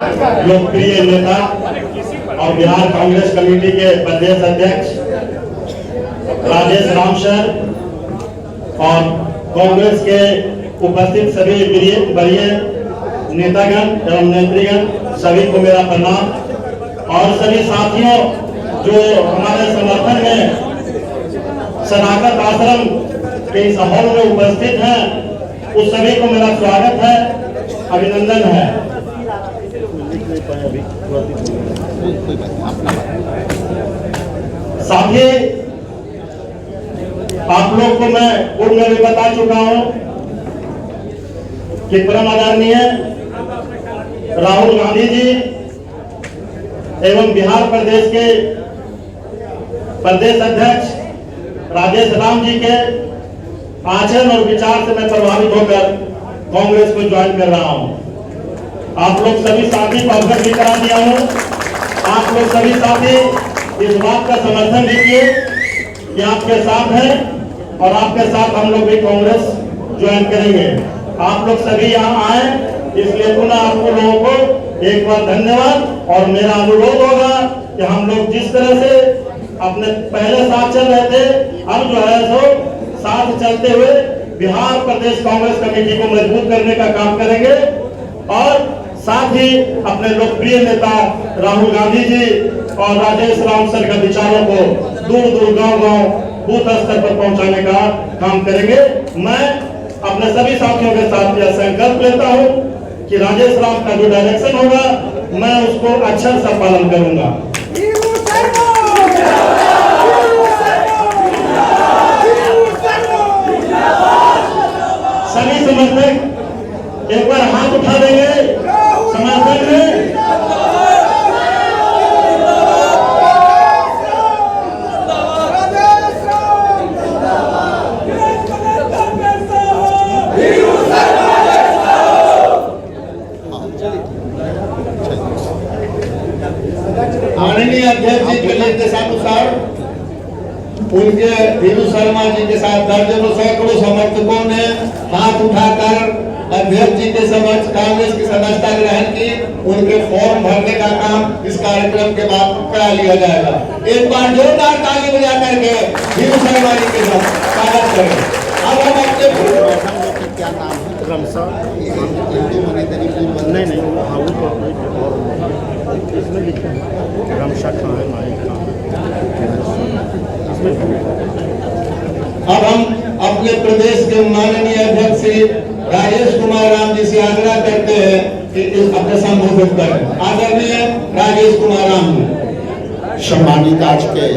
लोकप्रिय नेता और बिहार कांग्रेस कमेटी के प्रदेश अध्यक्ष राजेश राम सर और कांग्रेस के उपस्थित सभी वरीय नेतागण एवं नेत्रीगण, सभी को मेरा प्रणाम। और सभी साथियों जो हमारे समर्थन में सदाकत आश्रम के इस हॉल में उपस्थित हैं, उस सभी को मेरा स्वागत है, अभिनंदन है। साथी, आप लोग को मैं पूर्व में भी बता चुका हूं कि परम आदरणीय राहुल गांधी जी एवं बिहार प्रदेश के प्रदेश अध्यक्ष राजेश राम जी के आचरण और विचार से मैं प्रभावित होकर कांग्रेस को ज्वाइन कर रहा हूं। आप लोग सभी साथी को अवगत भी करा दिया हूं। आप लोग सभी साथी इस बात का समर्थन दीजिए कि आपके साथ हैं और आपके साथ हम लोग भी कांग्रेस ज्वाइन करेंगे। आप लोग सभी यहाँ आए, इसलिए पुनः आपको लोगों को एक बार धन्यवाद। और मेरा अनुरोध होगा कि हम लोग जिस तरह से अपने पहले साथ चल रहे थे, अब जो है सो साथ चलते हुए बिहार प्रदेश कांग्रेस कमेटी को मजबूत करने का काम करेंगे और साथ ही अपने लोकप्रिय नेता राहुल गांधी जी और राजेश राम सर के विचारों को दूर दूर गांव-गांव बूथ स्तर पर पहुंचाने का काम करेंगे। मैं अपने सभी साथियों के साथ यह संकल्प लेता हूं कि राजेश राम का जो डायरेक्शन होगा, मैं उसको अक्षर से पालन करूंगा। सभी समर्थक एक बार हाथ उठा देंगे समर्थन में। माननीय अध्यक्ष जी के निर्देशानुसार उनके धीरू शर्मा जी के साथ दर्जनों सैकड़ों समर्थकों ने हाथ उठाकर अध्यक्ष जी के समक्ष कांग्रेस की सदस्यता ग्रहण की। उनके फॉर्म भरने का काम इस कार्यक्रम के बाद करा लिया जाएगा। एक बार जोरदार ताली बजा करके धीरू शर्मा जी के साथ स्वागत करें। अब हम अपने क्या नाम है? रमसा नहीं इसमें लिखा है रमशा खां है, मालिक खां। अब हम अपने प्रदेश के माननीय अध्यक्ष श्री राजेश कुमार राम जी से आग्रह करते हैं कि अपने संबोधित करें। आदरणीय राजेश कुमार राम जी। सम्मानित आज के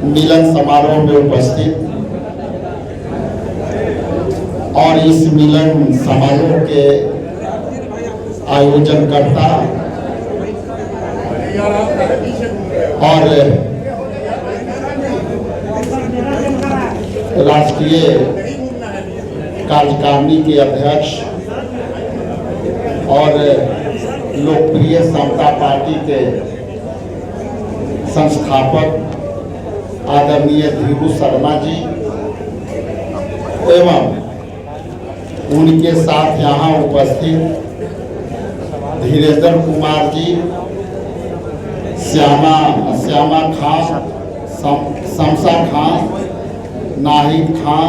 मिलन समारोह में उपस्थित और इस मिलन समारोह के आयोजनकर्ता और राष्ट्रीय कार्यकारिणी के अध्यक्ष और लोकप्रिय समता पार्टी के संस्थापक आदरणीय धीरू शर्मा जी एवं उनके साथ यहाँ उपस्थित धीरेन्द्र कुमार जी, श्यामा खां, शमशा खां, नाहिद खां,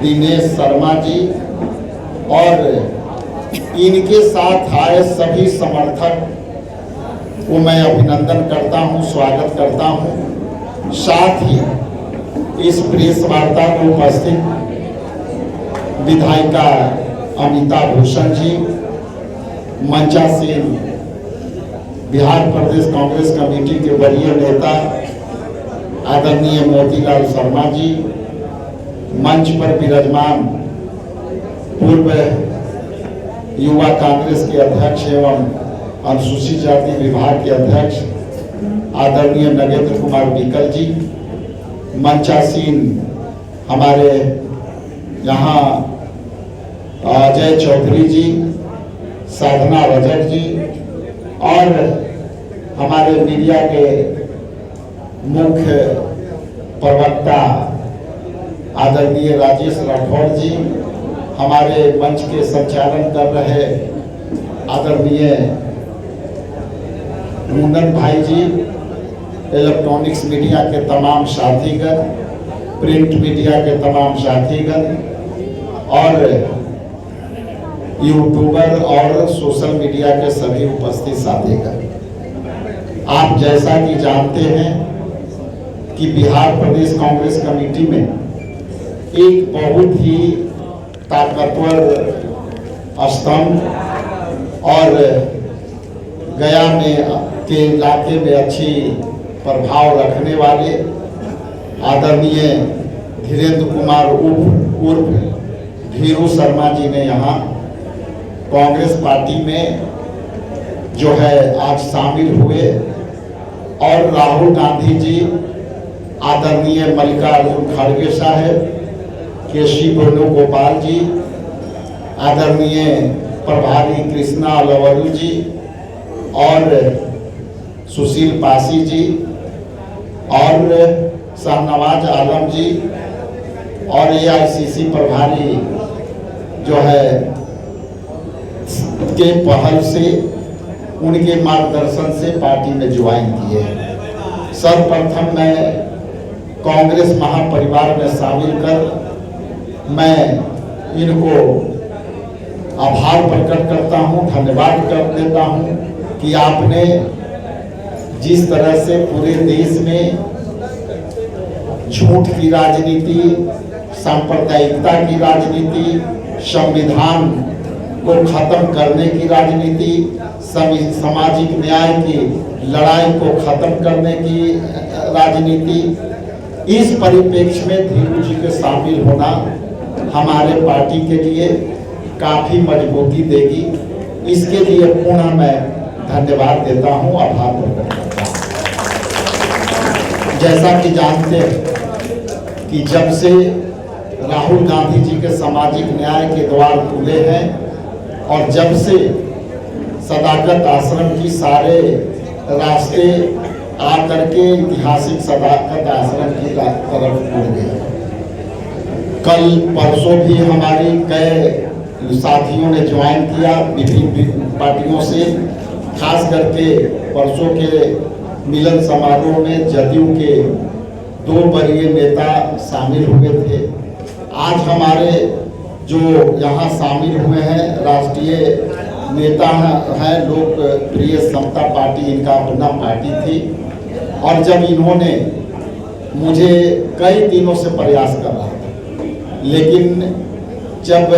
दिनेश शर्मा जी और इनके साथ आए सभी समर्थक को मैं अभिनंदन करता हूं, स्वागत करता हूं। साथ ही इस प्रेस वार्ता में उपस्थित विधायिका अमिता भूषण जी, मंचासीन बिहार प्रदेश कांग्रेस कमेटी के वरीय नेता आदरणीय मोतीलाल शर्मा जी, मंच पर विराजमान पूर्व युवा कांग्रेस के अध्यक्ष एवं अनुसूचित जाति विभाग के अध्यक्ष आदरणीय नगेंद्र कुमार बिकल जी, मंचासीन हमारे यहाँ अजय चौधरी जी, साधना रजक जी और हमारे मीडिया के मुख्य प्रवक्ता आदरणीय राजेश राठौर जी, हमारे मंच के संचालन कर रहे आदरणीय मुंडन भाई जी, इलेक्ट्रॉनिक्स मीडिया के तमाम साथीगण, प्रिंट मीडिया के तमाम साथीगण और यूट्यूबर और सोशल मीडिया के सभी उपस्थित साथीगण, आप जैसा कि जानते हैं कि बिहार प्रदेश कांग्रेस कमेटी में एक बहुत ही ताकतवर स्तंभ और गया में के इलाके में अच्छी प्रभाव रखने वाले आदरणीय धीरेन्द्र कुमार उर्फ धीरू शर्मा जी ने यहाँ कांग्रेस पार्टी में जो है आज शामिल हुए और राहुल गांधी जी, आदरणीय मल्लिकार्जुन खड़गे साहब, केसी वेणुगोपाल जी, आदरणीय प्रभारी कृष्णा अलवरू जी और सुशील पासी जी और शाहनवाज आलम जी और AICC प्रभारी जो है के पहल से, उनके मार्गदर्शन से पार्टी में ज्वाइन किए। सर्वप्रथम मैं कांग्रेस महापरिवार में शामिल कर मैं इनको आभार प्रकट करता हूं, धन्यवाद कर देता हूं कि आपने जिस तरह से पूरे देश में झूठ की राजनीति, सांप्रदायिकता की राजनीति, संविधान को खत्म करने की राजनीति, सामाजिक न्याय की लड़ाई को खत्म करने की राजनीति, इस परिप्रेक्ष्य में धीरू जी के शामिल होना हमारे पार्टी के लिए काफी मजबूती देगी। इसके लिए पुनः मैं धन्यवाद देता हूं, आभार प्रकट करता हूं। जैसा कि जानते हैं कि जब से राहुल गांधी जी के सामाजिक न्याय के द्वार खुले हैं और जब से सदाकत आश्रम की सारे रास्ते आकर के ऐतिहासिक सदाकत आश्रम की तरफ मुड़ गए। कल परसों भी हमारी कई साथियों ने ज्वाइन किया विभिन्न पार्टियों से, खास करके परसों के मिलन समारोह में जदयू के 2 वरीय नेता शामिल हुए थे। आज हमारे जो यहाँ शामिल हुए हैं राष्ट्रीय नेता हैं लोकप्रिय समता पार्टी, इनका अपना पार्टी थी और जब इन्होंने मुझे कई दिनों से प्रयास कर रहा था, लेकिन जब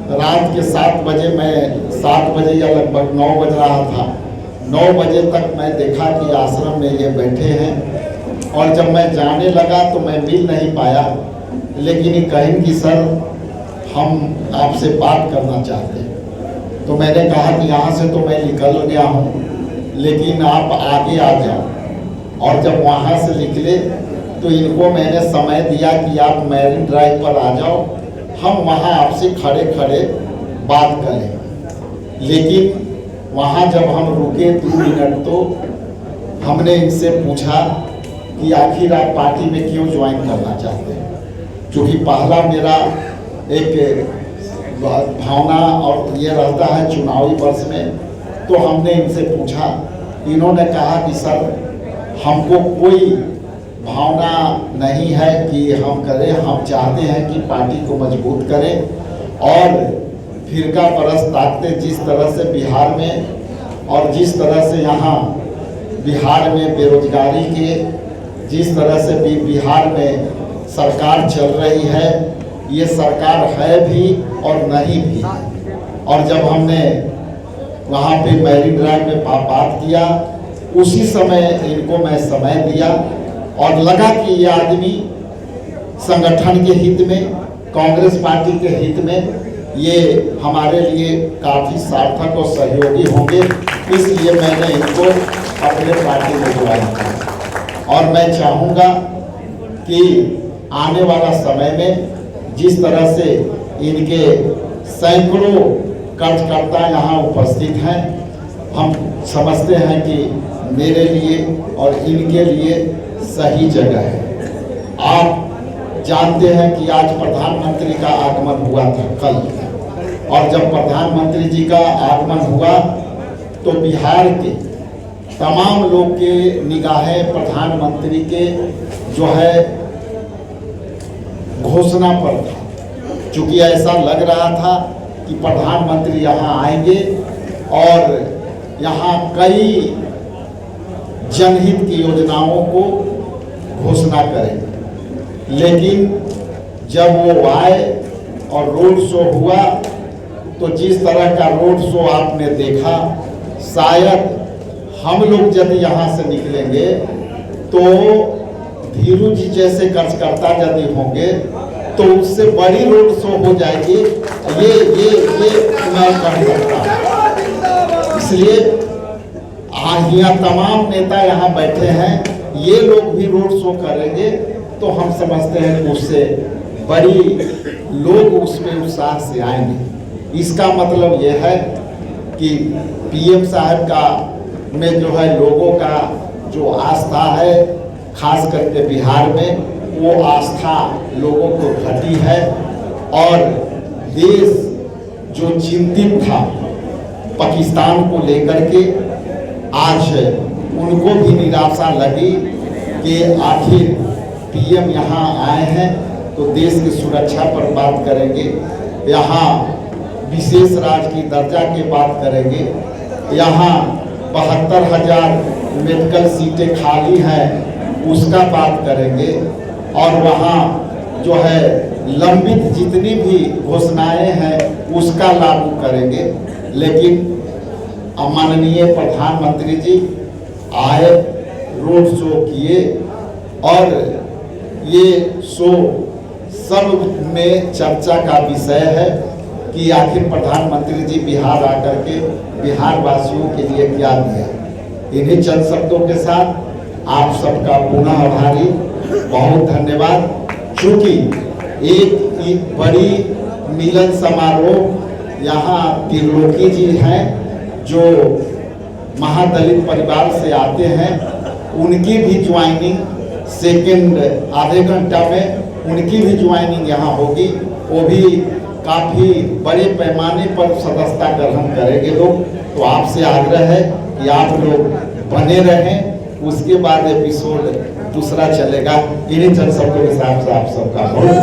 रात के 7 बजे मैं 7 बजे या लगभग 9 बज रहा था, 9 बजे तक मैं देखा कि आश्रम में ये बैठे हैं और जब मैं जाने लगा तो मैं मिल नहीं पाया, लेकिन ये कहें कि सर हम आपसे बात करना चाहते हैं। तो मैंने कहा कि यहाँ से तो मैं निकल गया हूँ, लेकिन आप आगे आ जाओ। और जब वहाँ से निकले तो इनको मैंने समय दिया कि आप मैरिन ड्राइव पर आ जाओ, हम वहाँ आपसे खड़े खड़े बात करें। लेकिन वहाँ जब हम रुके 2 मिनट तो हमने इनसे पूछा कि आखिर आप पार्टी में क्यों ज्वाइन करना चाहते हैं, क्योंकि पहला मेरा एक भावना और ये रहता है चुनावी वर्ष में। तो हमने इनसे पूछा, इन्होंने कहा कि सर हमको कोई भावना नहीं है कि हम करें, हम चाहते हैं कि पार्टी को मजबूत करें और फिरका परस्त ताकतें जिस तरह से बिहार में और जिस तरह से यहाँ बिहार में बेरोजगारी के जिस तरह से भी बिहार में सरकार चल रही है, ये सरकार है भी और नहीं भी। और जब हमने वहाँ पे मैरिन ड्राइव में बात किया, उसी समय इनको मैं समय दिया और लगा कि ये आदमी संगठन के हित में, कांग्रेस पार्टी के हित में ये हमारे लिए काफ़ी सार्थक और सहयोगी होंगे, इसलिए मैंने इनको अपने पार्टी में ज्वाइन किया। और मैं चाहूँगा कि आने वाला समय में जिस तरह से इनके सैकड़ों कार्यकर्ता यहाँ उपस्थित हैं, हम समझते हैं कि मेरे लिए और इनके लिए सही जगह है। आप जानते हैं कि आज प्रधानमंत्री का आगमन हुआ था कल, और जब प्रधानमंत्री जी का आगमन हुआ तो बिहार के तमाम लोग के निगाहें प्रधानमंत्री के जो है घोषणा पर था, क्योंकि ऐसा लग रहा था कि प्रधानमंत्री यहाँ आएंगे और यहाँ कई जनहित की योजनाओं को घोषणा करेंगे। लेकिन जब वो आए और रोड शो हुआ तो जिस तरह का रोड शो आपने देखा, शायद हम लोग यदि यहाँ से निकलेंगे तो धीरू जी जैसे कार्यकर्ता यदि होंगे तो उससे बड़ी रोड शो हो जाएगी। ये मैं कह सकता हूँ। इसलिए यहाँ तमाम नेता यहाँ बैठे हैं, ये लोग भी रोड शो करेंगे तो हम समझते हैं कि उससे बड़ी लोग उसमें उत्साह से आएंगे। इसका मतलब ये है कि पीएम साहब का में जो है लोगों का जो आस्था है, खास करके बिहार में, वो आस्था लोगों को घटी है और देश जो चिंतित था पाकिस्तान को लेकर के, आज उनको भी निराशा लगी कि आखिर पीएम यहाँ आए हैं तो देश की सुरक्षा पर बात करेंगे, यहाँ विशेष राज्य की दर्जा की बात करेंगे, यहाँ 72,000 मेडिकल सीटें खाली हैं उसका बात करेंगे और वहाँ जो है लंबित जितनी भी घोषणाएं हैं उसका लागू करेंगे। लेकिन माननीय प्रधानमंत्री जी आए, रोड शो किए और ये शो सब में चर्चा का विषय है कि आखिर प्रधानमंत्री जी बिहार आकर के बिहार वासियों के लिए क्या दिया। इन्हीं चंद शब्दों के साथ आप सबका पुनः आभारी, बहुत धन्यवाद। क्योंकि एक बड़ी मिलन समारोह यहाँ त्रिलोकी जी हैं जो महादलित परिवार से आते हैं, उनकी भी ज्वाइनिंग सेकेंड आधे घंटा में उनकी भी ज्वाइनिंग यहाँ होगी। वो भी काफ़ी बड़े पैमाने पर सदस्यता ग्रहण करेंगे लोग। तो आपसे आग्रह है कि आप लोग बने रहें, उसके बाद एपिसोड दूसरा चलेगा। इन्हीं चंद शब्दों के साथ आप सबका बहुत